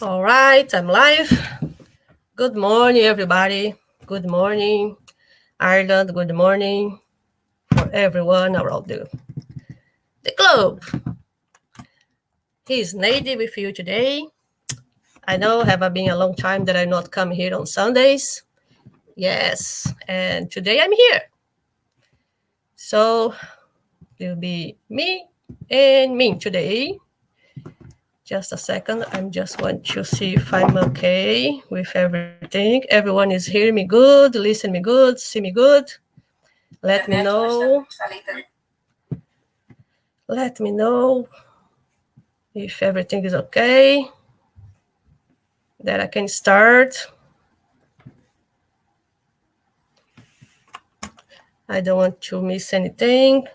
All right, I'm live. Good morning, everybody. Good morning, Ireland. Good morning for everyone around the globe. Here's Neide with you today. I know have been a long time that I not come here on Sundays. Yes, and today I'm here. So it'll be me and me today. Just a second. I just want to see if I'm okay with everything. Everyone is hearing me good, listening me good, see me good. Let me know. Let me know if everything is okay, that I can start. I don't want to miss anything.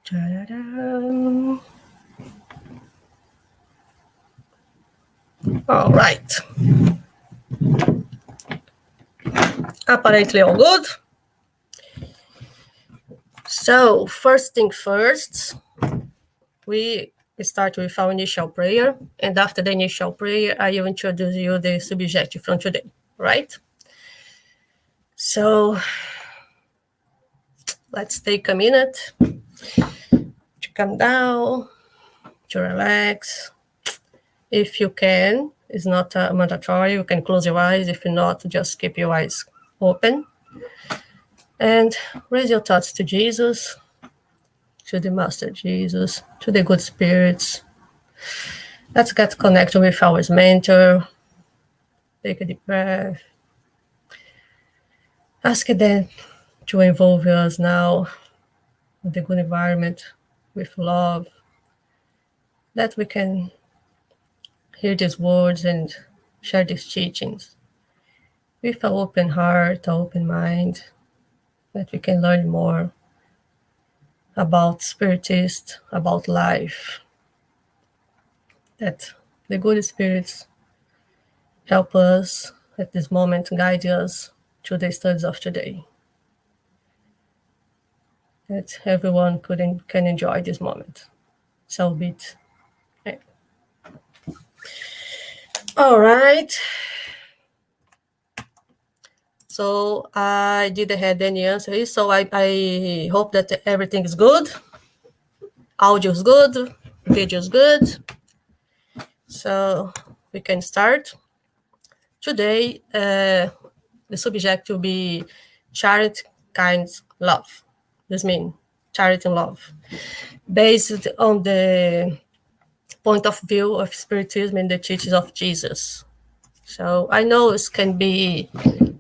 Ta-da-da. All right. Apparently all good. So first thing first, we start with our initial prayer. And after the initial prayer, I will introduce you the subject from today, right? So let's take a minute to calm down, to relax. If you can, it's not mandatory. You can close your eyes. If not, just keep your eyes open. And raise your thoughts to Jesus, to the Master Jesus, to the good spirits. Let's get connected with our mentor. Take a deep breath. Ask them to involve us now in the good environment with love, that we can hear these words and share these teachings with an open heart, an open mind, that we can learn more about Spiritist, about life, that the good spirits help us at this moment, guide us to the studies of today, that everyone can enjoy this moment. So be it. Okay. All right. So I didn't have any answers, so I hope that everything is good. Audio is good, video is good. So we can start. Today, the subject will be charity, kindness, love. This means charity and love, based on the point of view of Spiritism and the teachings of Jesus. So I know it can be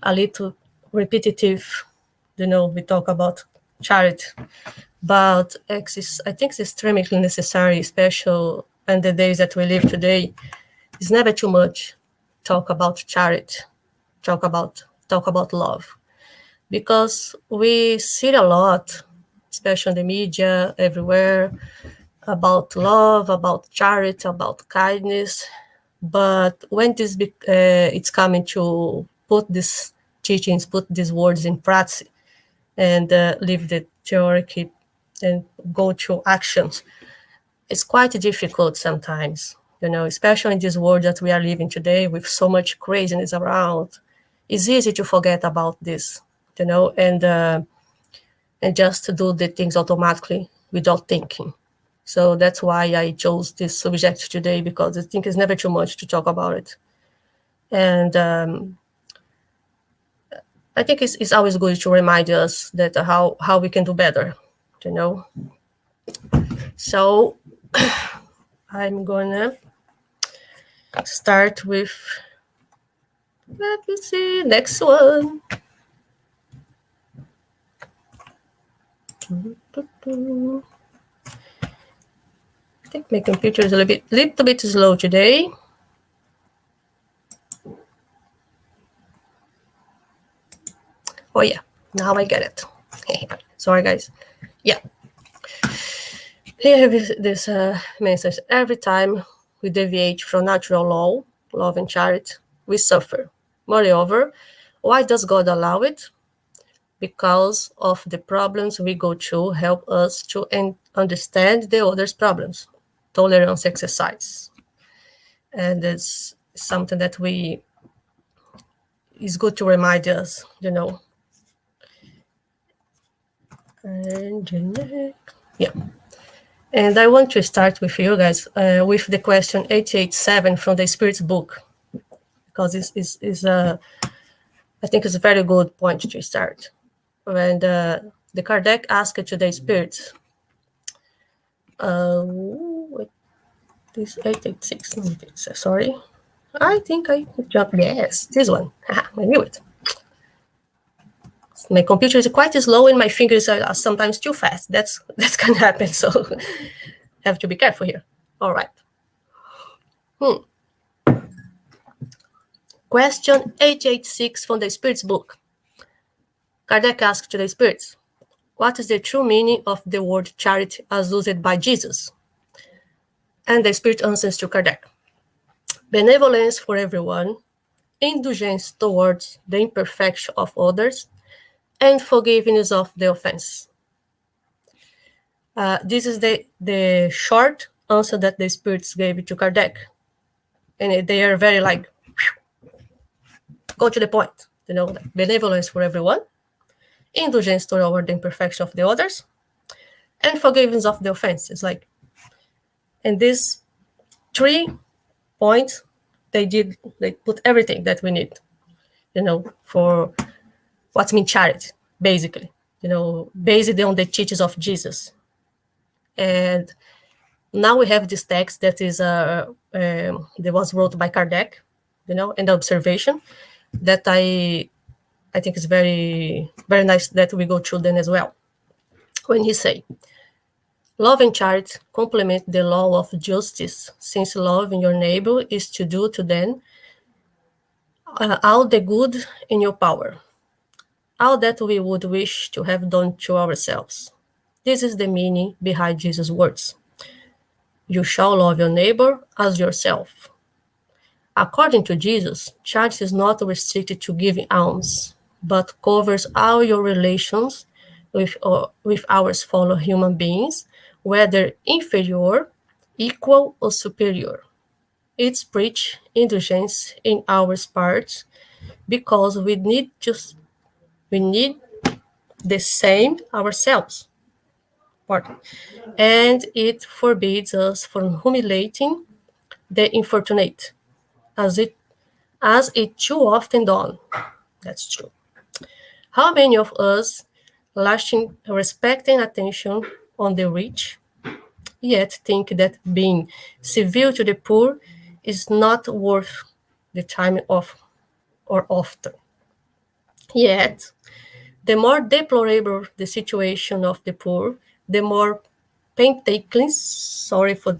a little repetitive. We talk about charity, but I think it's extremely necessary, especially in the days that we live today. It's never too much talk about charity, talk about love, because we see a lot, especially in the media, everywhere, about love, about charity, about kindness. But when it's coming to put these teachings, put these words in practice, and leave the theory and go to actions, it's quite difficult sometimes. Especially in this world that we are living today with so much craziness around. It's easy to forget about this, and just to do the things automatically without thinking. So that's why I chose this subject today, because I think it's never too much to talk about it. And I think it's always good to remind us that how we can do better, So I'm gonna start with, let me see, next one. I think my computer is a little bit slow today. Oh yeah, now I get it. Sorry guys. Yeah. Here is this message. Every time we deviate from natural law, love and charity, we suffer. Moreover, why does God allow it? because of the problems we go through help us to understand the other's problems. Tolerance exercise. And it's something that is good to remind us, And yeah. And I want to start with you guys with the question 887 from the Spirit's book, because I think it's a very good point to start. When the Kardec asked to the Spirit, this 886, sorry. I think I jumped, yes, this one. I knew it. My computer is quite slow and my fingers are sometimes too fast. That's can happen, so have to be careful here. All right. Question 886 from the Spirit's book. Kardec asked to the Spirits, what is the true meaning of the word charity as used by Jesus? And the Spirit answers to Kardec. Benevolence for everyone, indulgence towards the imperfection of others, and forgiveness of the offense. This is the short answer that the Spirits gave to Kardec. And they are very go to the point, benevolence for everyone, indulgence toward the imperfection of the others, and forgiveness of the offense. It's and these 3 points, they put everything that we need, for what's mean charity, basically, based on the teachings of Jesus. And now we have this text that is that was wrote by Kardec, and the observation that I think is very, very nice that we go through them as well. When he say, love and charity complement the law of justice, since loving your neighbor is to do to them all the good in your power, all that we would wish to have done to ourselves. This is the meaning behind Jesus' words. You shall love your neighbor as yourself. According to Jesus, charity is not restricted to giving alms, but covers all your relations with our fellow human beings, whether inferior, equal, or superior. It's preach indulgence in our part because we need the same ourselves. And it forbids us from humiliating the infortunate, as it too often done. That's true. How many of us lashing respect and attention on the rich, yet think that being civil to the poor is not worth the time of or often? Yet, the more deplorable the situation of the poor, the more painstaking, sorry for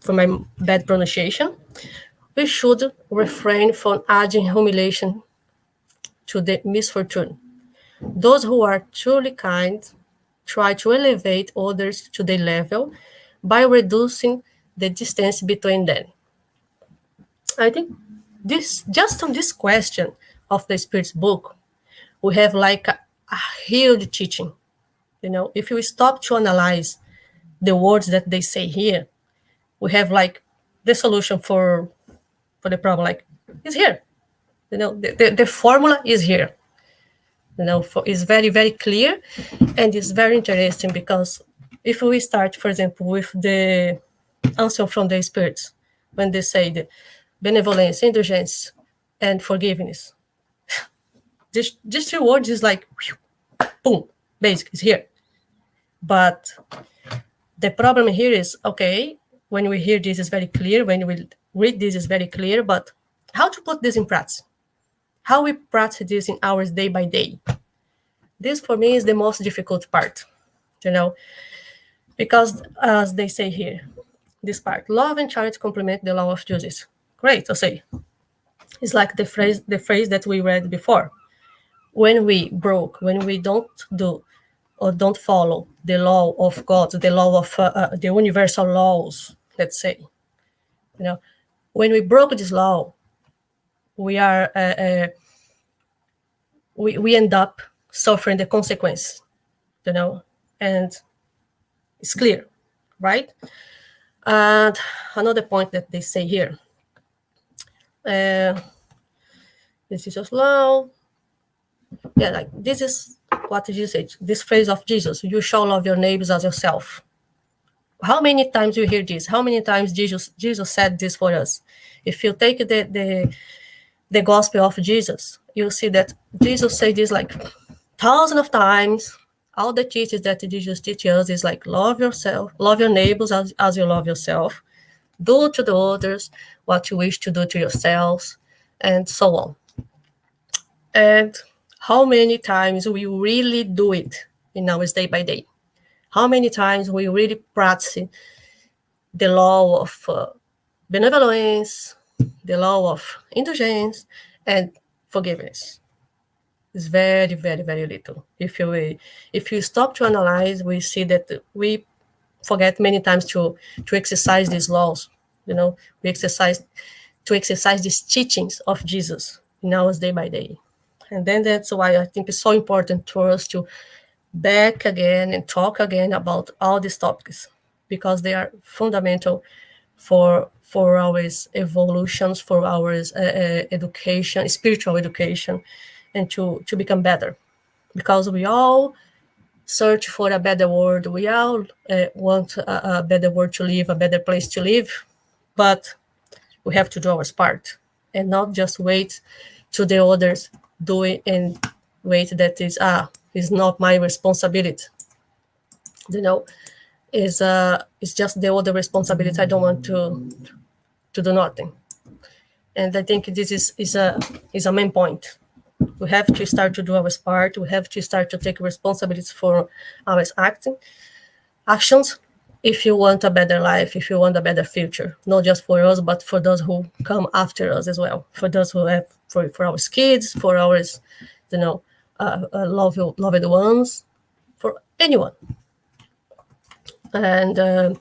my bad pronunciation, we should refrain from adding humiliation to the misfortune. Those who are truly kind try to elevate others to their level by reducing the distance between them. I think just on this question of the Spirit's book, we have a huge teaching. If we stop to analyze the words that they say here, we have the solution for the problem. It's here. The formula is here. Is very, very clear, and it's very interesting because if we start, for example, with the answer from the Spirits, when they say the benevolence, indulgence, and forgiveness, these 3 words is boom, basic, it's here. But the problem here is, okay, when we hear this is very clear, when we read this is very clear, but how to put this in practice? How we practice this in ours day by day? This for me is the most difficult part, because as they say here, this part, love and charity complement the law of justice. Great, I'll say. It's like the phrase that we read before. When we don't do or don't follow the law of God, the law of the universal laws, let's say, when we broke this law, we are we end up suffering the consequence, and it's clear, right? And another point that they say here, this is just low. Yeah, like this is what Jesus said, this phrase of Jesus, you shall love your neighbors as yourself. How many times you hear this? How many times Jesus said this for us? If you take the gospel of Jesus, you'll see that Jesus said this like thousands of times. All the teachings that Jesus teaches us is like love yourself, love your neighbors as you love yourself, do to the others what you wish to do to yourselves, and so on. And how many times we really do it in our day by day? How many times we really practice the law of benevolence, the law of indulgence, and forgiveness? It's very, very, very little. If you stop to analyze, we see that we forget many times to exercise these laws. We exercise these teachings of Jesus in our day by day. And then that's why I think it's so important for us to back again and talk again about all these topics, because they are fundamental for our evolutions, for our education, spiritual education, and to become better. Because we all search for a better world, we all want a better world to live, a better place to live, but we have to do our part and not just wait to the others do it and wait that is not my responsibility. It's just the other responsibility. I don't want to do nothing. And I think this is a main point. We have to start to do our part. We have to start to take responsibility for our actions, if you want a better life, if you want a better future, not just for us, but for those who come after us as well, for those who have, for our kids, for our, loved ones, for anyone. And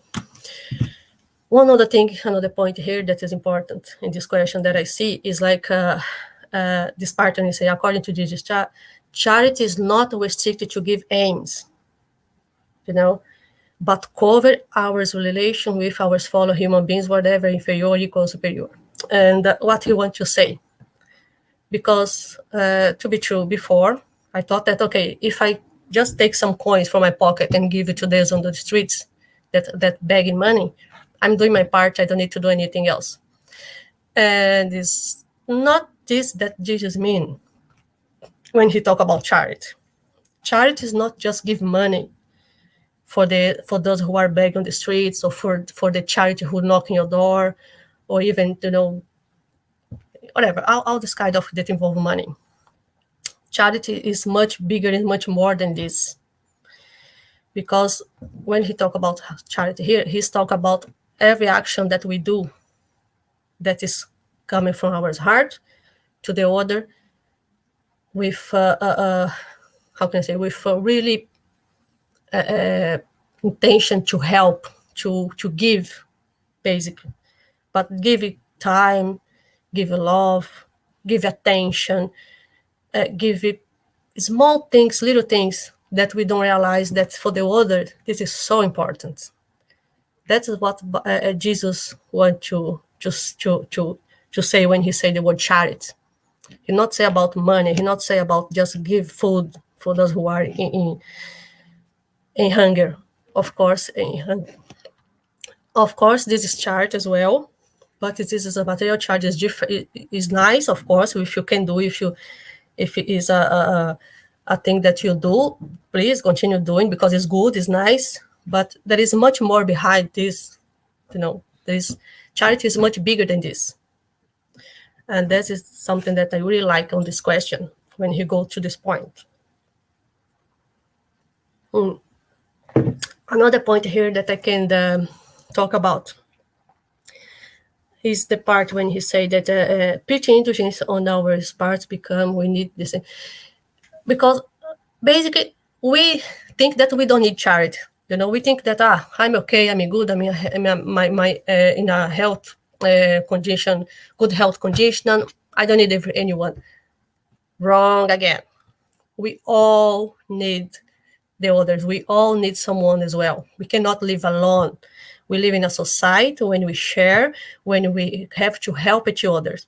one other thing, another point here that is important in this question that I see is like this part, and you say, according to Jesus, charity is not restricted to give aims, but cover our relation with our fellow human beings, whatever inferior equals superior. And what he wants to say, because to be true, before I thought that, okay, if I just take some coins from my pocket and give it to those on the streets that begging money, I'm doing my part. I don't need to do anything else. And it's not this that Jesus means when he talk about charity. Charity is not just give money for those who are begging on the streets, or for the charity who knock on your door, or even whatever, all this kind of that involve money. Charity is much bigger and much more than this, because when he talk about charity here, he's talk about every action that we do that is coming from our heart to the other with how can I say, with really intention to help, to give, basically, but give it time, give it love, give attention, give it small things, little things that we don't realize that for the other, this is so important. That is what Jesus wants to say when he said the word charity. He not say about money. He not say about just give food for those who are in hunger. Of course, this is charity as well, but this is a material charge. Is different. Is nice, of course, if you can do, if it is a thing that you do, please continue doing, because it's good, it's nice. But there is much more behind this. Charity is much bigger than this. And that is something that I really like on this question when he goes to this point. Another point here that I can talk about is the part when he said that preaching indulgence on our parts become, we need this. Because basically we think that we don't need charity. We think that I'm okay, I'm good, I'm in a health condition, good health condition. I don't need anyone. Wrong again. We all need the others. We all need someone as well. We cannot live alone. We live in a society when we share, when we have to help each other.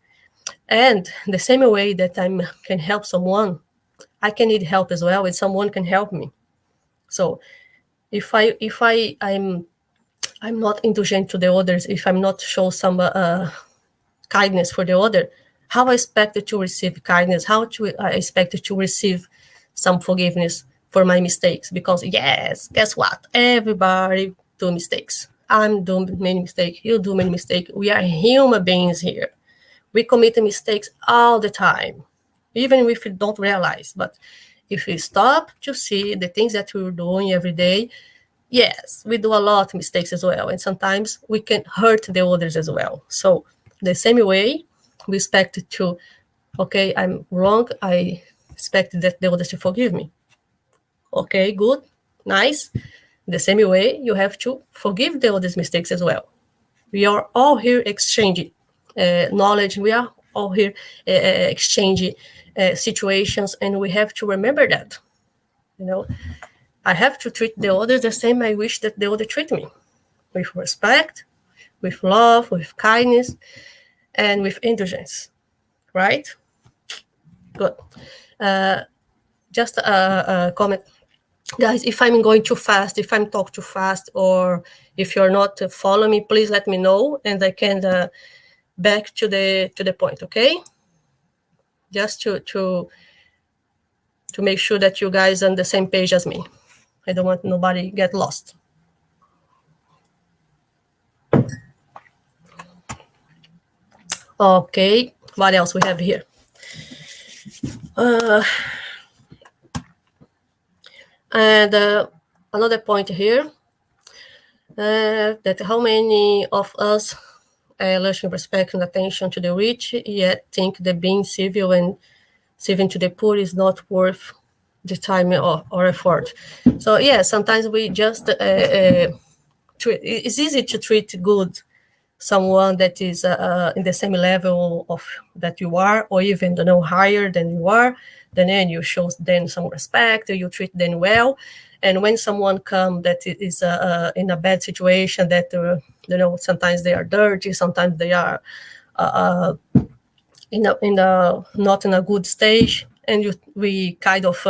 And the same way that I can help someone, I can need help as well, and someone can help me. So I'm not indulgent to the others, if I'm not show some kindness for the other, how I expect to receive kindness, I expect to receive some forgiveness for my mistakes. Because yes, guess what? Everybody do mistakes. I'm doing many mistakes. You do many mistakes. We are human beings here. We commit mistakes all the time, even if we don't realize. But if we stop to see the things that we're doing every day, yes, we do a lot of mistakes as well. And sometimes we can hurt the others as well. So the same way, we expect to, okay, I'm wrong. I expect that the others to forgive me. Okay, good, nice. The same way, you have to forgive the others' mistakes as well. We are all here exchanging knowledge. We are all here exchanging situations, and we have to remember that. I have to treat the others the same I wish that the other treat me, with respect, with love, with kindness, and with indulgence, right? Good. Just a comment. Guys, if I'm going too fast, if I'm talking too fast, or if you're not following me, please let me know, and I can back to the point, okay? Just to make sure that you guys are on the same page as me. I don't want nobody get lost. Okay, what else we have here? And another point here, that how many of us lacking respect and attention to the rich, yet think that being civil and civil to the poor is not worth the time or effort. So yeah, sometimes we just it's easy to treat good someone that is in the same level of that you are, or even higher than you are. Then you show them some respect, you treat them well. And when someone come that is in a bad situation, that sometimes they are dirty, sometimes they are not in a good stage, and we kind of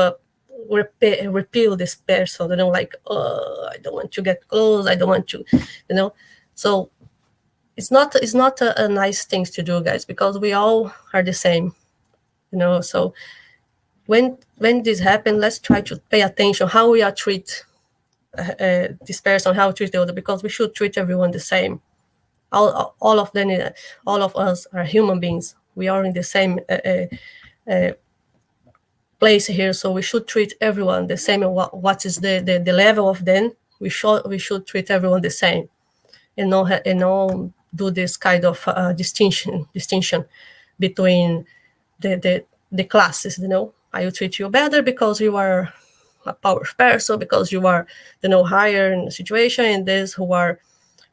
repel this person, like, I don't want to get close, I don't want to, so it's not a nice thing to do, guys, because we all are the same, so when this happens, let's try to pay attention how we are treat this person, how we treat the other, because we should treat everyone the same. All of them, all of us are human beings. We are in the same place here, so we should treat everyone the same. What is the level of them? We should treat everyone the same, and not do this kind of distinction between the classes. I will treat you better because you are a powerful person, because you are higher in the situation, and those who are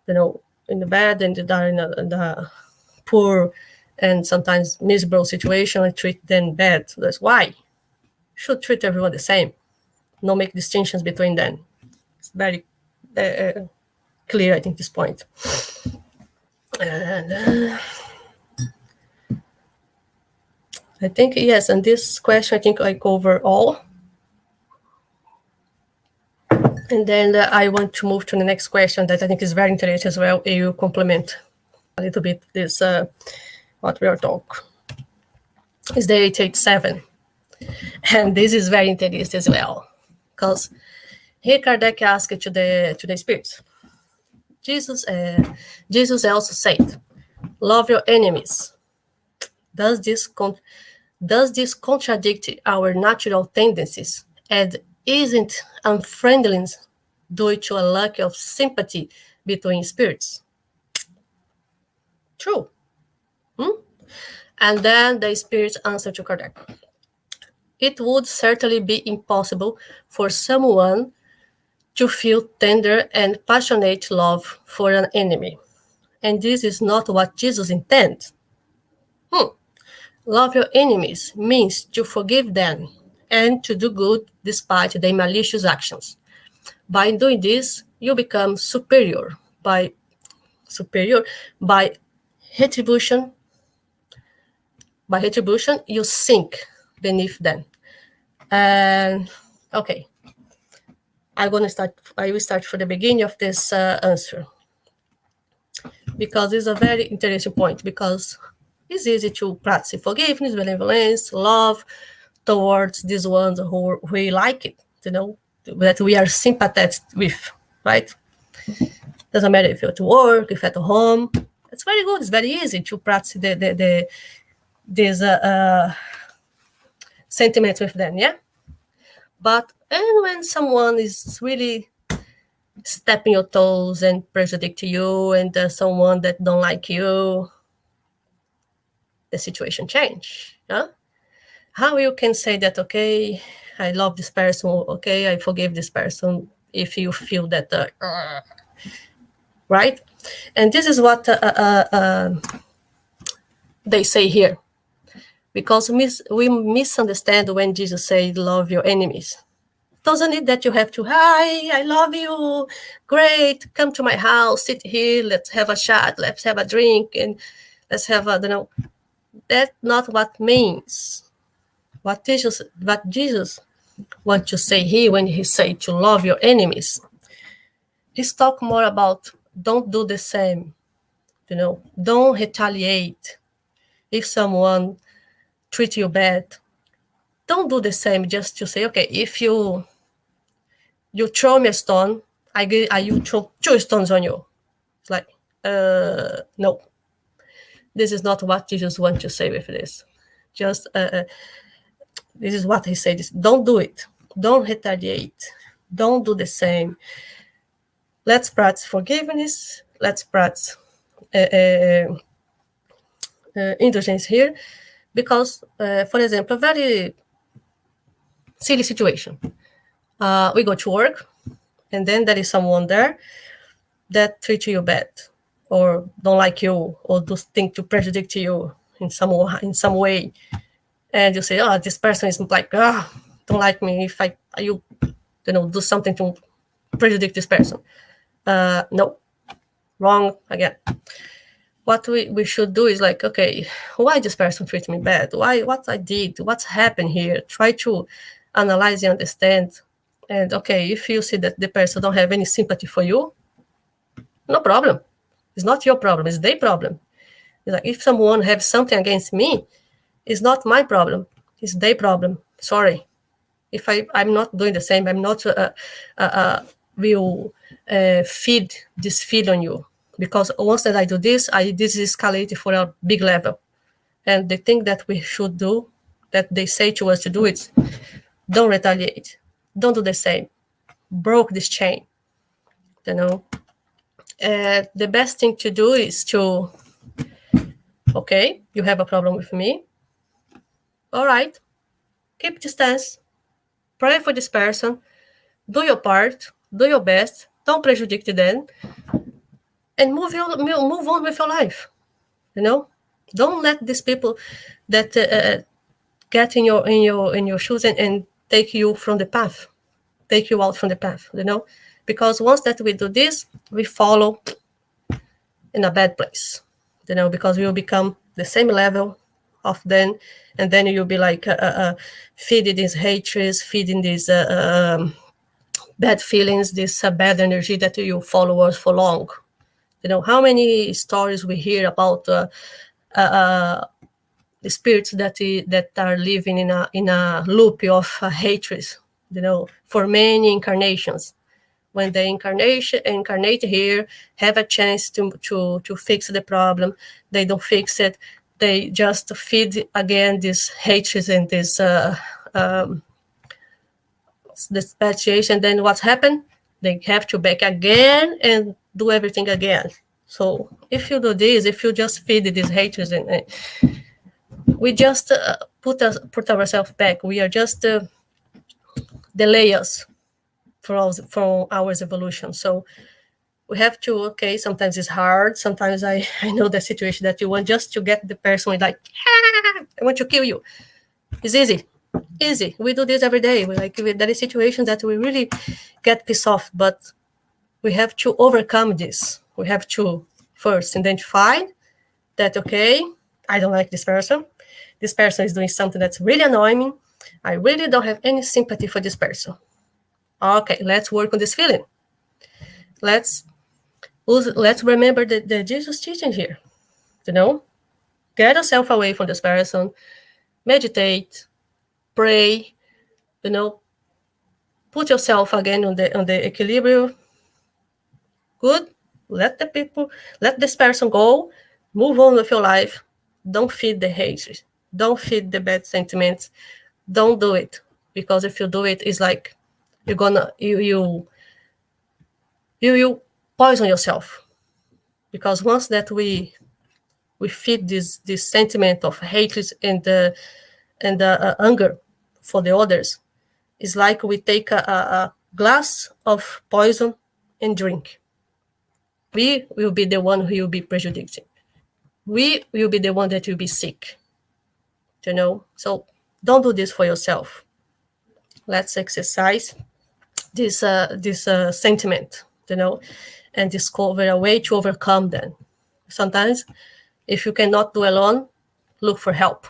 in the bad and are in the poor and sometimes miserable situation, I treat them bad. So that's why should treat everyone the same, no make distinctions between them. It's very clear, I think, this point. And I think, yes, and this question, I think I cover all. And then I want to move to the next question that I think is very interesting as well. You complement a little bit this, what we are talking. Is the 887. And this is very interesting as well, because here Kardec asked to the spirits. Jesus also said, "Love your enemies." Does this contradict our natural tendencies? And isn't unfriendliness due to a lack of sympathy between spirits? True. And then the spirits answered to Kardec. It would certainly be impossible for someone to feel tender and passionate love for an enemy. And this is not what Jesus intends. Love your enemies means to forgive them and to do good despite their malicious actions. By doing this, you become superior by retribution. By retribution, you sink beneath them. And okay, I will start from the beginning of this answer, because it's a very interesting point, because it's easy to practice forgiveness, benevolence, love towards these ones who we like it, that we are sympathetic with, right? Doesn't matter if you're at work, if at home. It's very good. It's very easy to practice these sentiments with them, yeah? But and when someone is really stepping your toes and prejudice you, and someone that don't like you, the situation change. Huh? How you can say that, okay, I love this person, okay, I forgive this person, if you feel that, right? And this is what they say here. Because we misunderstand when Jesus said, love your enemies. Doesn't it that you have to, hi, I love you, great, come to my house, sit here, let's have a chat, let's have a drink, and let's have a, that's not what means. What Jesus wants to say here when he say to love your enemies, he's talking more about don't do the same, don't retaliate. If someone treats you bad, don't do the same just to say, okay, if you throw me a stone, I throw 2 stones on you. It's like, no. This is not what Jesus wants to say with this. Just, this is what he said. Don't do it. Don't retaliate. Don't do the same. Let's practice forgiveness. Let's practice indulgence here. Because, for example, a very silly situation. We go to work, and then there is someone there that treats you bad, or don't like you, or does things to prejudice you in some way, and you say, "Oh, this person is like, don't like me. If you do something to prejudice this person." No, wrong again. What we should do is like, okay, why this person treats me bad? Why? What I did? What's happened here? Try to analyze and understand. And okay, if you see that the person don't have any sympathy for you, no problem. It's not your problem. It's their problem. It's like if someone has something against me, it's not my problem. It's their problem. Sorry. If I'm not doing the same, I'm not will feed this feed on you. Because once that I do this, this is escalated for a big level. And the thing that we should do, that they say to us to do, it, don't retaliate. Don't do the same. Broke this chain. The best thing to do is to, okay, you have a problem with me. All right. Keep distance. Pray for this person. Do your part. Do your best. Don't prejudice them. And move on with your life. Don't let these people that get in your shoes and take you from the path, take you out from the path. Because once that we do this, we follow in a bad place. Because we will become the same level of them, and then you'll be like feeding these hatreds, feeding these bad feelings, this bad energy that you follow us for long. How many stories we hear about the spirits that are living in a loop of hatred, for many incarnations. When they incarnate here, have a chance to fix the problem, they don't fix it. They just feed again this hatred and this bad situation. Then what's happened? They have to back again and do everything again. So if you do this, if you just feed this hatred, and we just put ourselves back. We are just the layers from our evolution. So we have to, okay, sometimes it's hard. Sometimes I know the situation that you want just to get the person like, I want to kill you. It's easy. easy. We do this every day. There is situations that we really get pissed off, but we have to overcome this. We have to first identify that, okay, I don't like this person. This person is doing something that's really annoying me. I really don't have any sympathy for this person. Okay, let's work on this feeling. Let's remember the Jesus teaching here. Get yourself away from this person, meditate, pray, put yourself again on the equilibrium. Good. Let this person go, move on with your life. Don't feed the hatred. Don't feed the bad sentiments. Don't do it. Because if you do it, it's like you poison yourself. Because once that we feed this sentiment of hatred and anger for the others, it's like we take a glass of poison and drink. We will be the one who will be prejudiced. We will be the one that will be sick. So don't do this for yourself. Let's exercise this sentiment, and discover a way to overcome them. Sometimes, if you cannot do alone, look for help.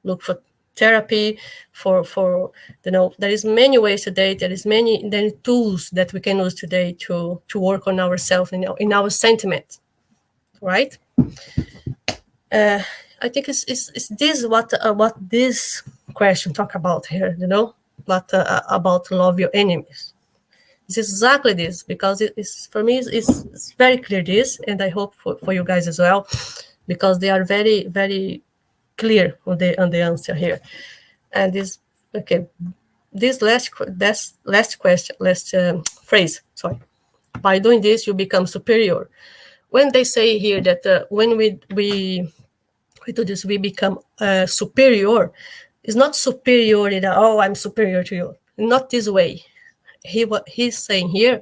Look for therapy. There is many ways today. There is many tools that we can use today to work on ourselves in our sentiment, right? I think it's this what this question talk about here, but about love your enemies. It's exactly this, because it's for me it's very clear this, and I hope for you guys as well, because they are very, very clear on the answer here. And this last phrase, sorry. By doing this, you become superior. When they say here that when we do this, we become superior, it's not superior in I'm superior to you. Not this way. He's saying here,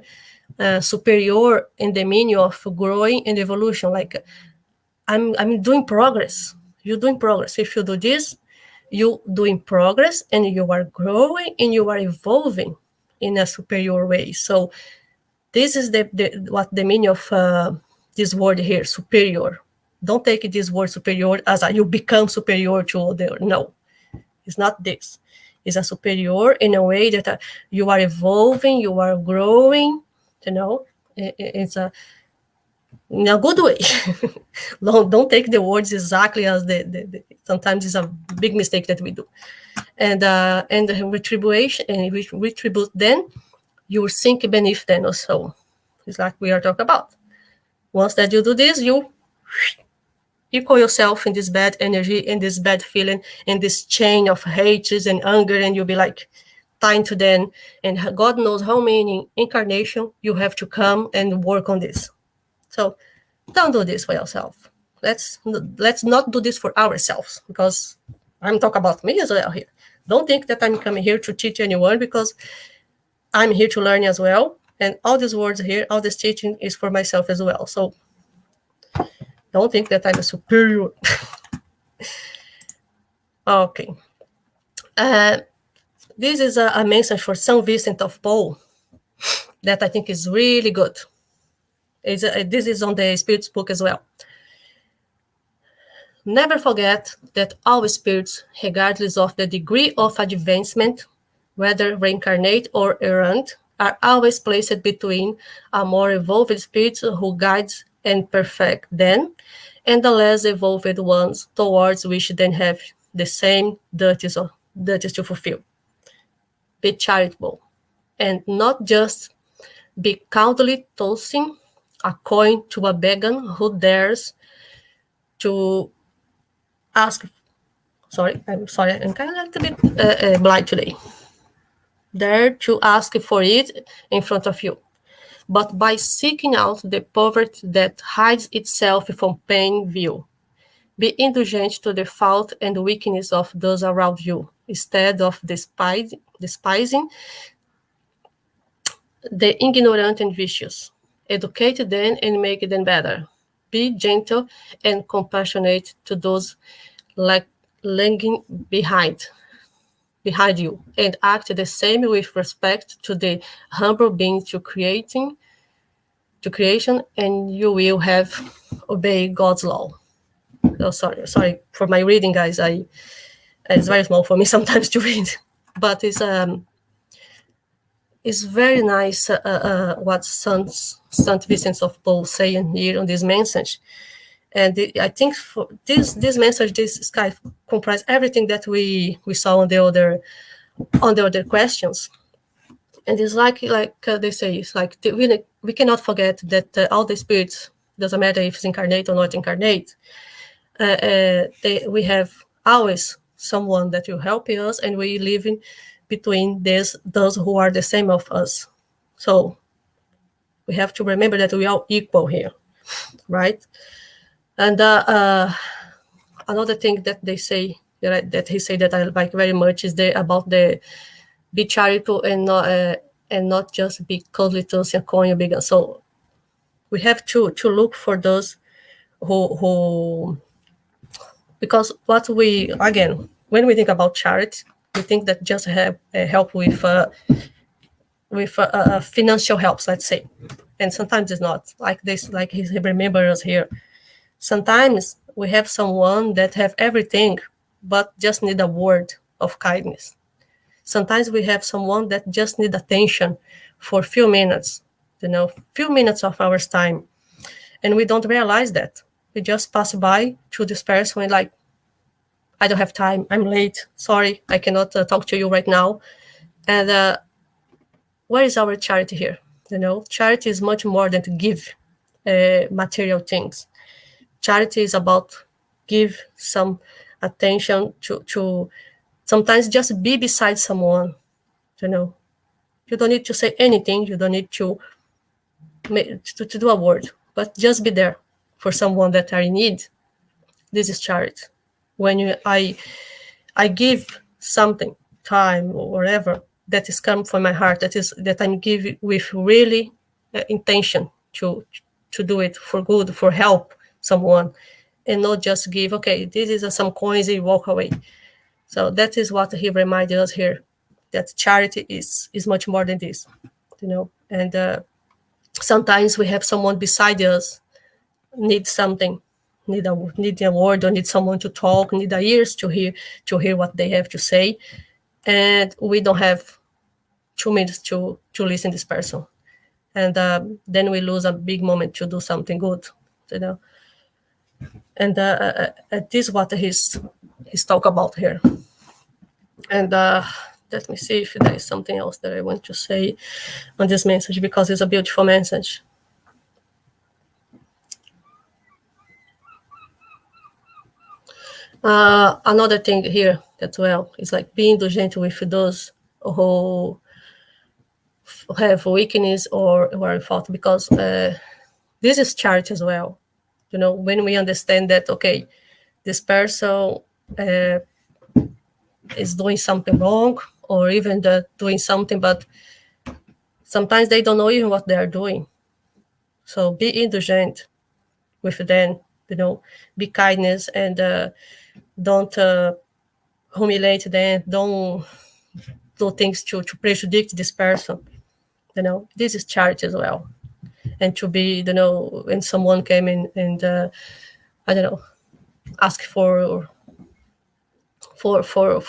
superior in the meaning of growing and evolution. Like I'm doing progress. You're doing progress. If you do this, you're doing progress, and you are growing and you are evolving in a superior way. So this is what the meaning of this word here, superior. Don't take this word superior as you become superior to other. No, it's not this. It's a superior in a way that you are evolving, you are growing. It's in a good way. Don't take the words exactly as sometimes it's a big mistake that we do. And the retribution, and we retribute, then you sink beneath them also. It's like we are talking about. Once that you do this, you equal yourself in this bad energy, in this bad feeling, in this chain of hatred and anger, and you'll be like tied to them. And God knows how many incarnations you have to come and work on this. So don't do this for yourself. Let's not do this for ourselves, because I'm talking about me as well here. Don't think that I'm coming here to teach anyone, because I'm here to learn as well. And all these words here, all this teaching is for myself as well. So don't think that I'm a superior. Okay. This is a message for St. Vincent of Paul that I think is really good. This is on the Spirit's book as well. Never forget that all spirits, regardless of the degree of advancement, whether reincarnate or errant, are always placed between a more evolved spirit who guides and perfect them, and the less evolved ones towards which they have the same duties to fulfill. Be charitable, and not just be coldly tossing a coin to a beggar who dares to ask. I'm kind of a little bit blind today. Dare to ask for it in front of you, but by seeking out the poverty that hides itself from plain view. Be indulgent to the fault and weakness of those around you, instead of despising the ignorant and vicious. Educate them and make them better. Be gentle and compassionate to those lagging behind. behind you, and act the same with respect to the humble being to creation, and you will have obey God's law. Oh, sorry for my reading, guys. It's very small for me sometimes to read, but it's very nice what Saint Vincent of Paul saying here on this message. And I think for this message, this sky comprise everything that we saw on the other questions. And it's like they say, it's like we cannot forget that all the spirits, doesn't matter if it's incarnate or not incarnate, we have always someone that will help us, and we live in between those who are the same of us. So we have to remember that we are equal here, right? And another thing that they say that he said that I like very much is about the be charitable and not just be covetous and coin big. So we have to look for those who because what we again when we think about charity, we think that just have help with financial helps, let's say, and sometimes it's not like this. Like he remembers us here. Sometimes we have someone that have everything, but just need a word of kindness. Sometimes we have someone that just need attention for a few minutes, few minutes of our time, and we don't realize that. We just pass by to this person and like, I don't have time, I'm late, sorry, I cannot talk to you right now. And where is our charity here? Charity is much more than to give material things. Charity is about give some attention to sometimes just be beside someone. You don't need to say anything, you don't need to do a word, but just be there for someone that are in need. This is charity. When I give something, time or whatever, that is come from my heart, that I'm giving with really intention to do it for good, for help someone, and not just give, okay, this is some coins and walk away. So that is what he reminded us here, that charity is much more than this, and sometimes we have someone beside us need something, need a word, or need someone to talk, need the ears to hear what they have to say, and we don't have 2 minutes to listen to this person, and then we lose a big moment to do something good, and this is what he's talk about here. And let me see if there is something else that I want to say on this message, because it's a beautiful message. Another thing here as well is like being indulgent with those who have weakness or who are in fault, because this is charity as well. When we understand that, okay, this person is doing something wrong, or even doing something, but sometimes they don't know even what they are doing. So be indulgent with them, be kindness, and don't humiliate them, don't do things to prejudice this person. This is charity as well. And to be, when someone came in and I don't know, ask for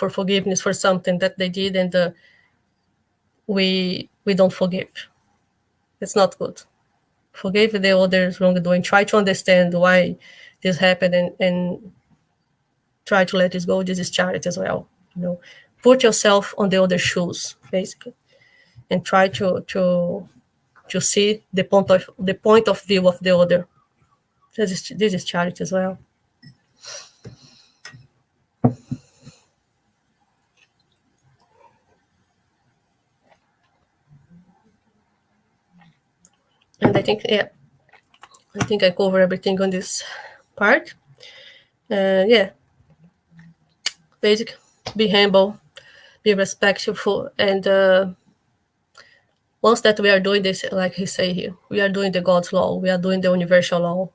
forgiveness for something that they did, and we don't forgive. It's not good. Forgive the others wrongdoing. Try to understand why this happened, and try to let this go. This is charity as well. Put yourself on the other shoes, basically, and try to see the point of view of the other. This is charity as well. And I think I cover everything on this part. Basic, be humble, be respectful, and once that we are doing this, like he say here, we are doing the God's law, we are doing the universal law,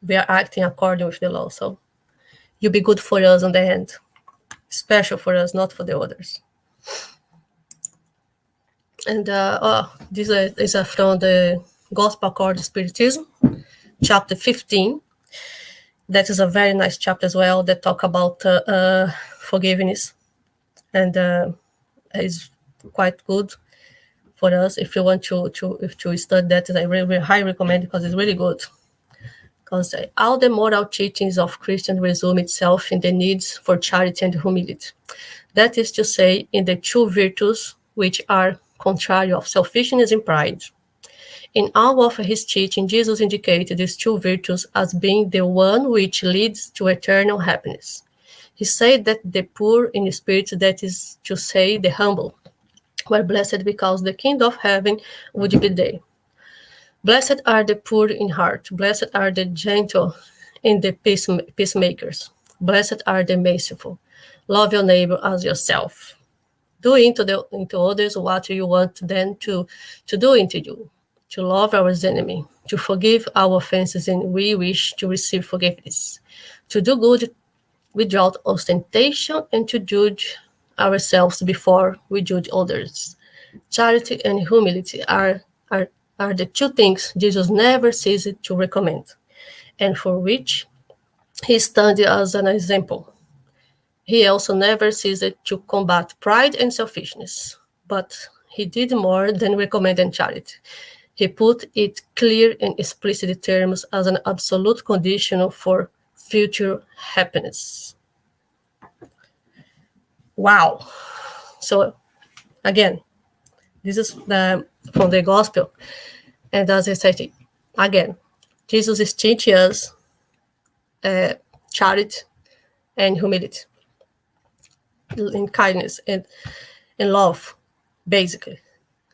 we are acting according with the law. So you'll be good for us on the end, special for us, not for the others. And this is from the Gospel according to Spiritism, chapter 15. That is a very nice chapter as well that talk about forgiveness, and is quite good for us if you want to study that. I really highly recommend it because it's really good. Because all the moral teachings of Christians resume itself in the needs for charity and humility. That is to say, in the two virtues which are contrary of selfishness and pride. In all of his teaching, Jesus indicated these two virtues as being the one which leads to eternal happiness. He said that the poor in spirit, that is to say, the humble, were blessed because the kingdom of heaven would be there. Blessed are the poor in heart. Blessed are the gentle and the peacemakers. Blessed are the merciful. Love your neighbor as yourself. Do into others what you want them to do into you. To love our enemy, to forgive our offenses, and we wish to receive forgiveness. To do good without ostentation, and to judge ourselves before we judge others. Charity and humility are the two things Jesus never ceased to recommend, and for which he stands as an example. He also never ceased to combat pride and selfishness, but he did more than recommend charity. He put it clear in explicit terms as an absolute condition for future happiness. Wow. So, again, this is from the gospel. And as I said, again, Jesus is teaching us charity and humility, and kindness and love, basically.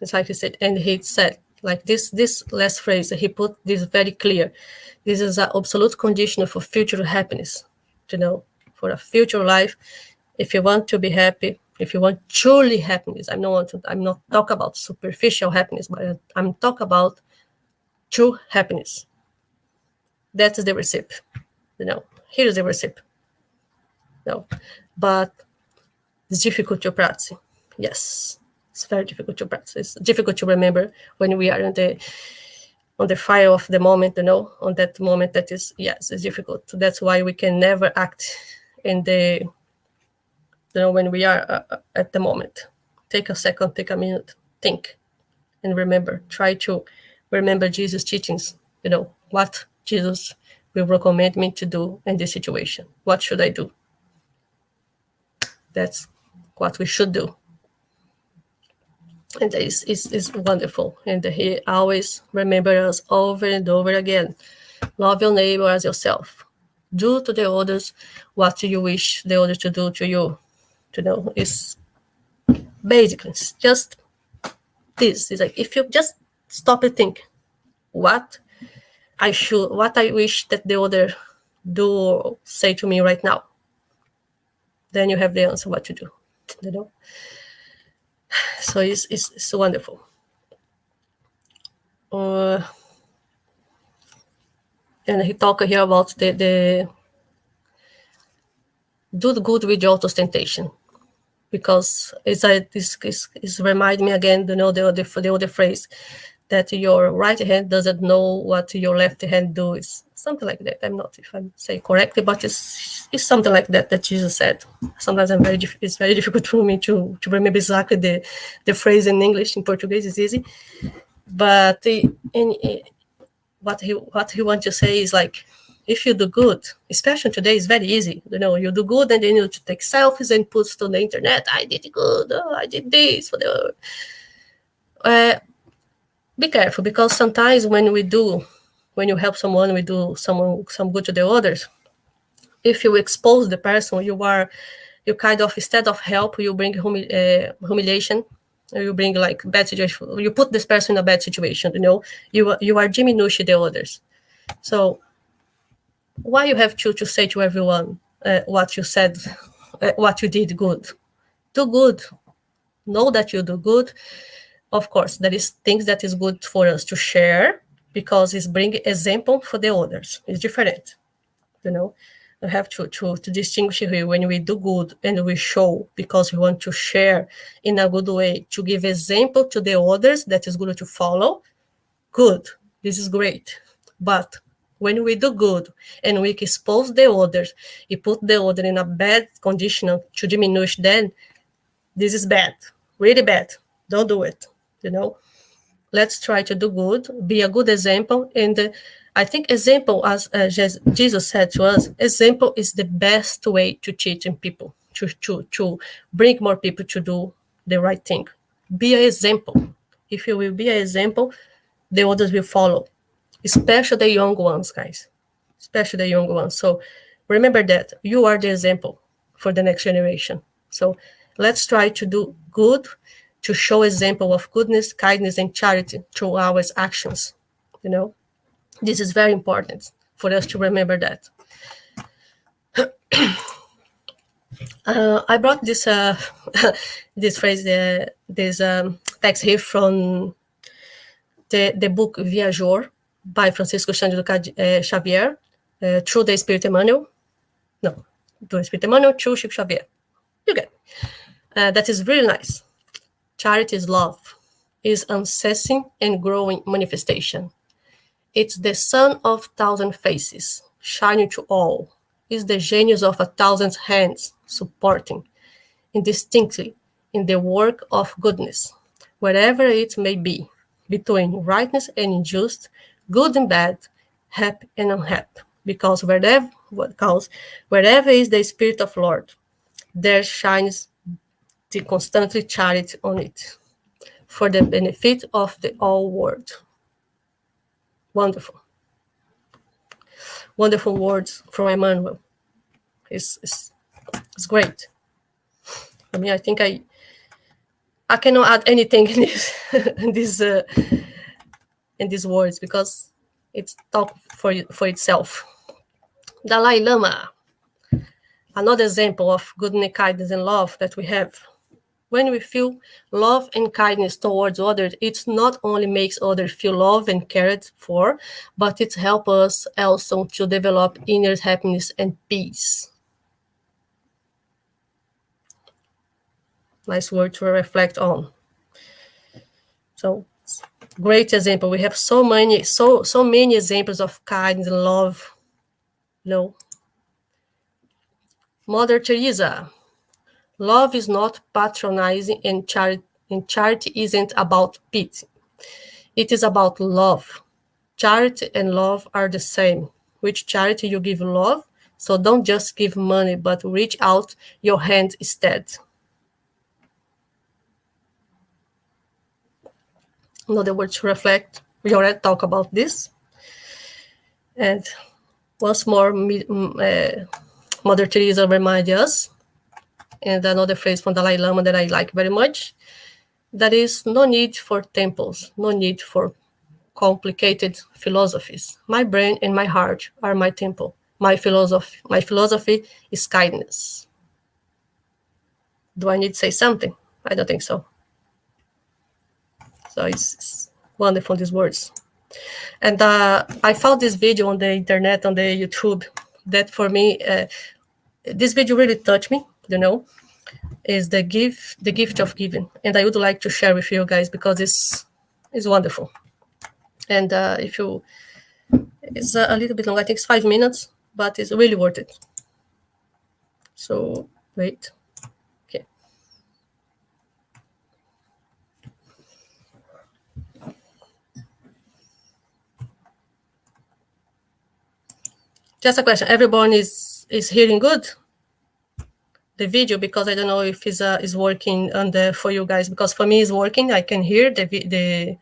It's like he said, and he said, like this last phrase, he put this very clear. This is an absolute condition for future happiness, for a future life. If you want to be happy, if you want truly happiness, I'm not talking about superficial happiness, but I'm talking about true happiness. That is the recipe. Here's the recipe. But it's difficult to practice. Yes, it's very difficult to practice. It's difficult to remember when we are on the fire of the moment, on that moment that is, yes, it's difficult. That's why we can never act in the, when we are at the moment. Take a second, take a minute, think, and remember. Try to remember Jesus' teachings, what Jesus will recommend me to do in this situation. What should I do? That's what we should do. And it's wonderful. And he always remembers us over and over again. Love your neighbor as yourself. Do to the others what you wish the others to do to you. It's basically it's just this. It's like if you just stop and think what I wish that the other do or say to me right now, then you have the answer what to do. So it's wonderful. And he talked here about the do the good without ostentation, because this remind me again, the other phrase that your right hand doesn't know what your left hand do. Is something like that. I'm not if I'm saying correctly, but it's something like that Jesus said. Sometimes it's very difficult for me to remember exactly the phrase in English. In Portuguese is easy, but what he wants to say is like, if you do good, especially today, it's very easy. You do good and then you take selfies and put on the internet. I did good. Oh, I did this for the. Be careful, because sometimes when you help someone, we do some good to the others. If you expose the person, you kind of, instead of help, you bring humiliation. You bring like bad situation. You put this person in a bad situation. You are diminishing the others. So why you have to say to everyone what you said, what you did good? Do good. Know that you do good. Of course, there is things that is good for us to share because it's bring example for the others. It's different, We have to distinguish here when we do good and we show because we want to share in a good way, to give example to the others that is good to follow. Good, this is great. But when we do good and we expose the others, we put the other in a bad condition to diminish them, this is bad, really bad. Don't do it, you know. Let's try to do good, be a good example. And I think example, as Jesus said to us, example is the best way to teaching people, to bring more people to do the right thing. Be an example. If you will be an example, the others will follow, especially the young ones, guys, especially the young ones. So remember that you are the example for the next generation. So let's try to do good, to show example of goodness, kindness, and charity through our actions. You know, this is very important for us to remember that. I brought this this phrase, this text here from the book Viajor by Francisco Cândido Xavier, through the Spirit Emmanuel. No, do Espírito Emmanuel to Chico Xavier. You get that is really nice. Charity is love, is unceasing and growing manifestation. It's the sun of thousand faces, shining to all. Is the genius of a thousand hands, supporting indistinctly in the work of goodness, wherever it may be, between rightness and injust, good and bad, happy and unhappy. Because wherever is the Spirit of Lord, there shines the constantly charity on it, for the benefit of the whole world. Wonderful. Wonderful words from Emmanuel. It's great. I mean, I think I cannot add anything in this in this in these words because it's talk for itself. Dalai Lama, another example of goodness, kindness, and love that we have. When we feel love and kindness towards others, it not only makes others feel loved and cared for, but it helps us also to develop inner happiness and peace. Nice word to reflect on. So, great example. We have so many examples of kindness and love. No. Mother Teresa, love is not patronizing, and charity isn't about pity. It is about love. Charity and love are the same. With charity, you give love, so don't just give money, but reach out your hand instead. Another word to reflect. We already talked about this. And once more, Mother Teresa reminds us, and another phrase from Dalai Lama that I like very much, that is no need for temples, no need for complicated philosophies. My brain and my heart are my temple. My philosophy is kindness. Do I need to say something? I don't think so. So it's wonderful, these words. And I found this video on the internet, on the YouTube, that for me, this video really touched me, is the gift of giving. And I would like to share with you guys because it's wonderful. And if you, it's a little bit long, I think it's 5 minutes, but it's really worth it. So wait. Okay. Just a question. Everyone is hearing good the video, because I don't know if it's is working on the for you guys, because for me it's working. I can hear the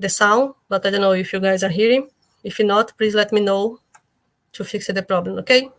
sound, but I don't know if you guys are hearing. If you're not, please let me know to fix the problem, okay?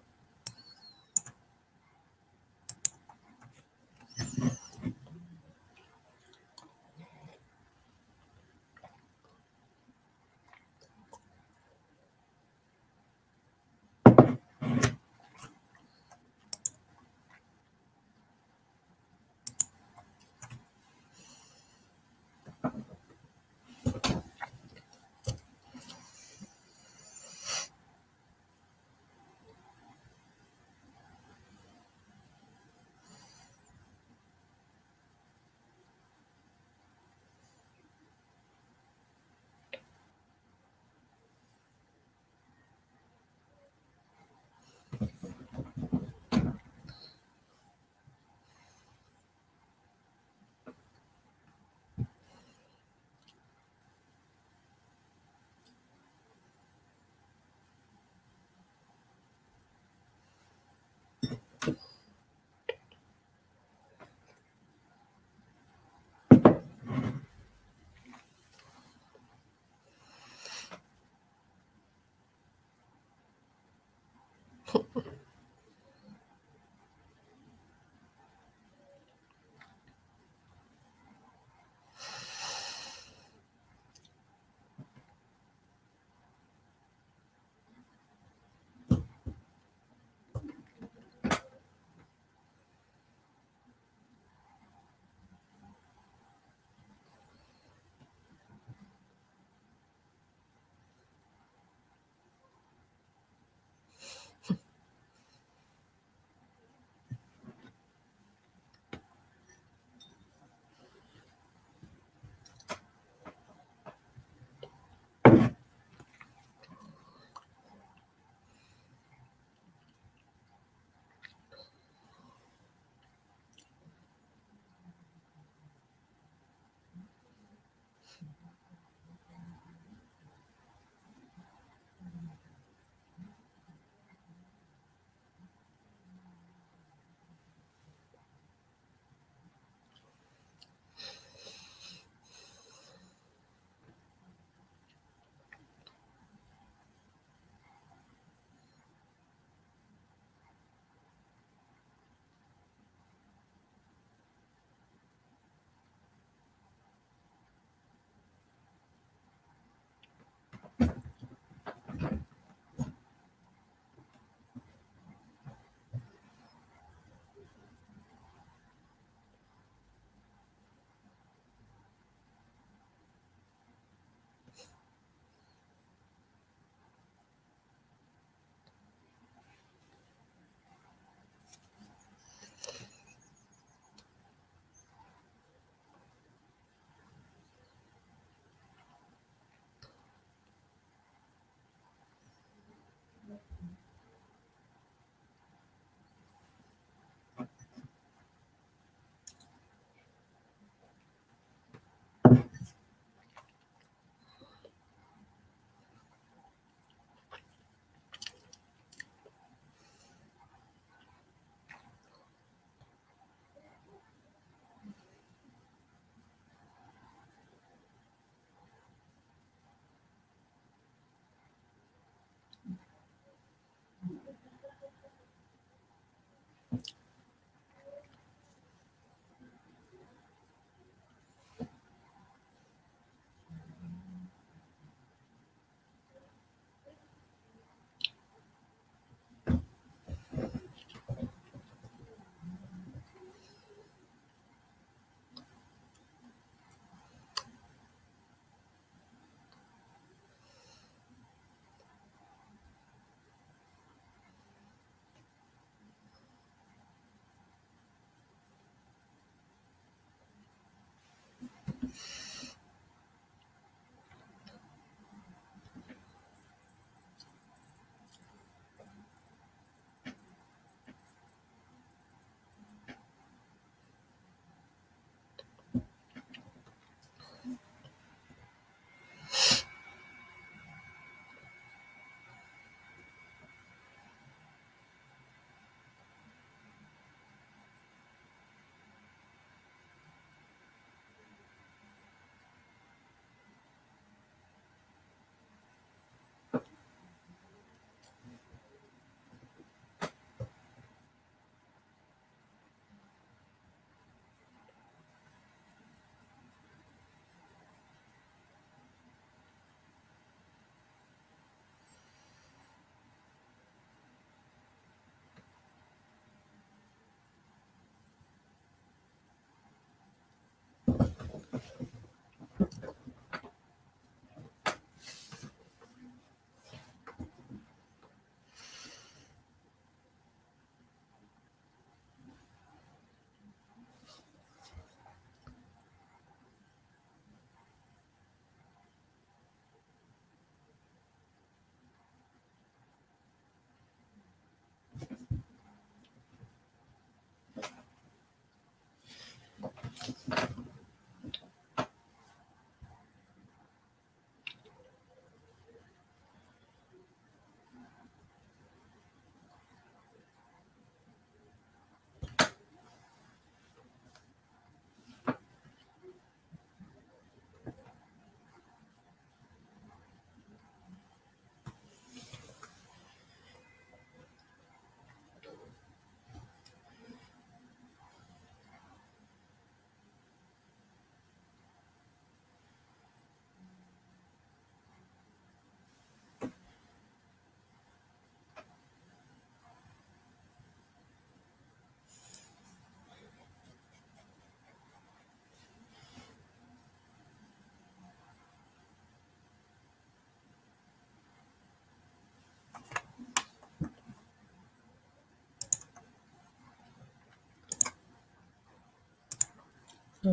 I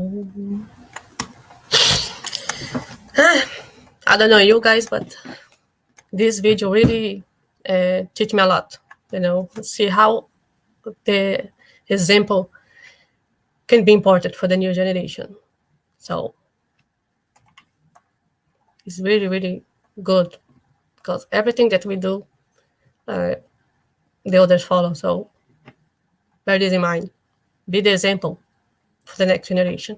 don't know you guys, but this video really teach me a lot. See how the example can be important for the new generation. So it's really, really good because everything that we do, the others follow. So bear this in mind. Be the example for the next generation.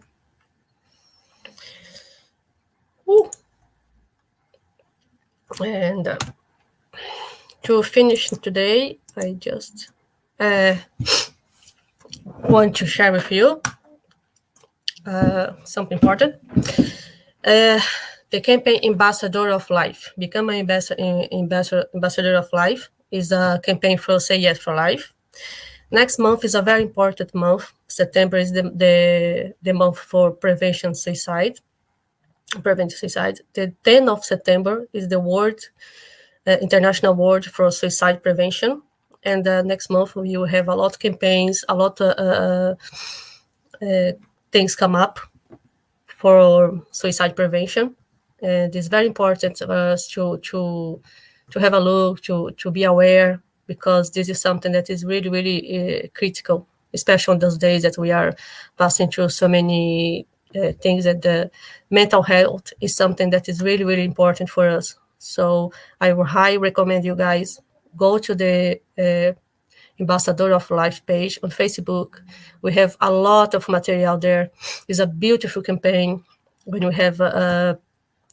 Woo. And to finish today, I just want to share with you something important. The campaign Ambassador of Life, Become an Ambassador of Life, is a campaign for Say Yes for Life. Next month is a very important month. September is the month for preventing suicide. The 10th of September is the International Word for Suicide Prevention. And next month we will have a lot of campaigns, a lot of things come up for suicide prevention. And it's very important for us to have a look, to be aware, because this is something that is really, really critical, especially on those days that we are passing through so many things, that the mental health is something that is really, really important for us. So I would highly recommend you guys go to the Ambassador of Life page on Facebook. We have a lot of material there. It's a beautiful campaign. When we have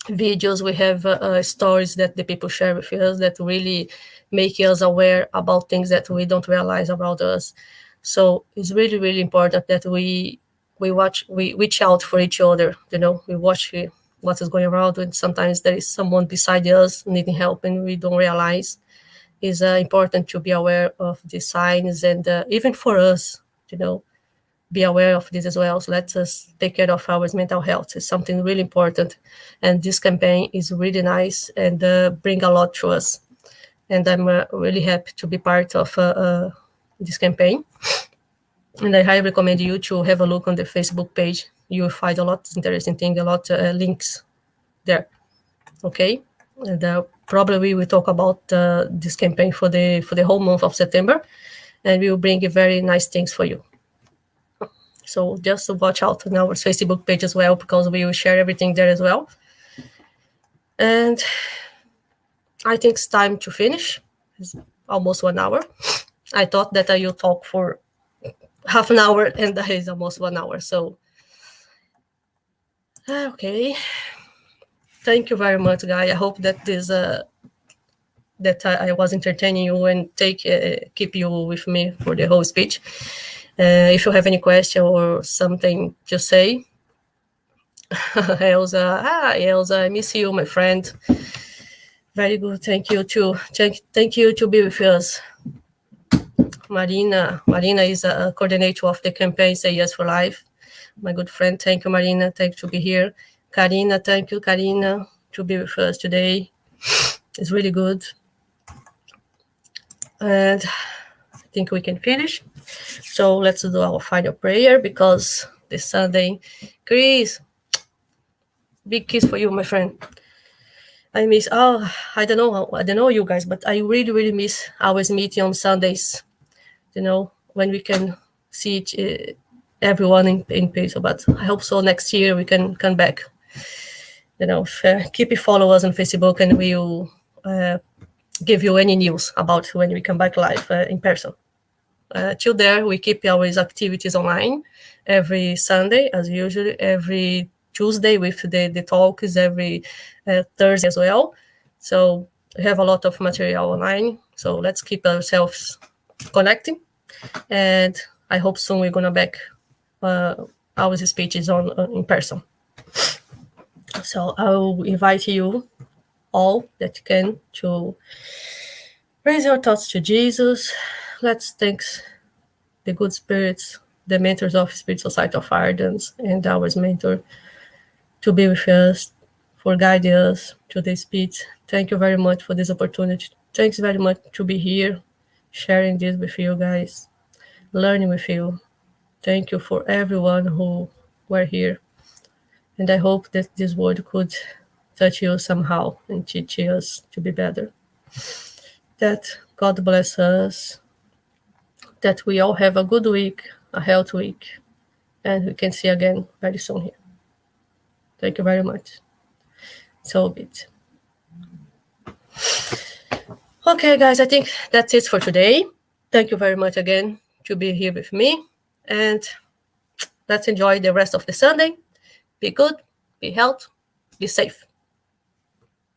videos, we have stories that the people share with us that really make us aware about things that we don't realize about us. So it's really, really important that we reach out for each other. We watch what is going around, and sometimes there is someone beside us needing help and we don't realize. It's important to be aware of the signs, and even for us, be aware of this as well. So let us take care of our mental health. It's something really important. And this campaign is really nice and bring a lot to us. And I'm really happy to be part of this campaign. And I highly recommend you to have a look on the Facebook page. You will find a lot of interesting things, a lot of links there. Okay? And probably we will talk about this campaign for the whole month of September. And we will bring very nice things for you. So just watch out on our Facebook page as well, because we will share everything there as well. And I think it's time to finish. It's almost 1 hour. I thought that I will talk for half an hour, and that is almost 1 hour. So, okay. Thank you very much, guys. I hope that this that I was entertaining you and keep you with me for the whole speech. If you have any question or something to say, Elsa, I miss you, my friend. Very good. Thank you too. Thank you to be with us. Marina is a coordinator of the campaign Say Yes for Life. My good friend. Thank you, Marina. Thank you to be here. Karina, thank you, Karina, to be with us today. It's really good. And I think we can finish. So let's do our final prayer, because this Sunday, Chris, big kiss for you, my friend. I miss, I don't know you guys, but I really, really miss our meeting on Sundays, when we can see everyone in person. But I hope so next year we can come back. Keep follow us on Facebook, and we will give you any news about when we come back live in person. Till there, we keep our activities online every Sunday, as usual, every Tuesday with the talks, every Thursday as well. So we have a lot of material online. So let's keep ourselves connecting. And I hope soon we're going to back our speeches on in person. So I will invite you all that can to raise your thoughts to Jesus. Let's thank the good spirits, the mentors of Spirit Society of Ardens, and our mentor to be with us, for guiding us to the speech. Thank you very much for this opportunity. Thanks very much to be here, sharing this with you guys, learning with you. Thank you for everyone who we're here. And I hope that this word could touch you somehow and teach us to be better. That God bless us, that we all have a good week, a healthy week, and we can see again very soon here. Thank you very much. So be it. Okay, guys, I think that's it for today. Thank you very much again to be here with me. And let's enjoy the rest of the Sunday. Be good, be healthy, be safe.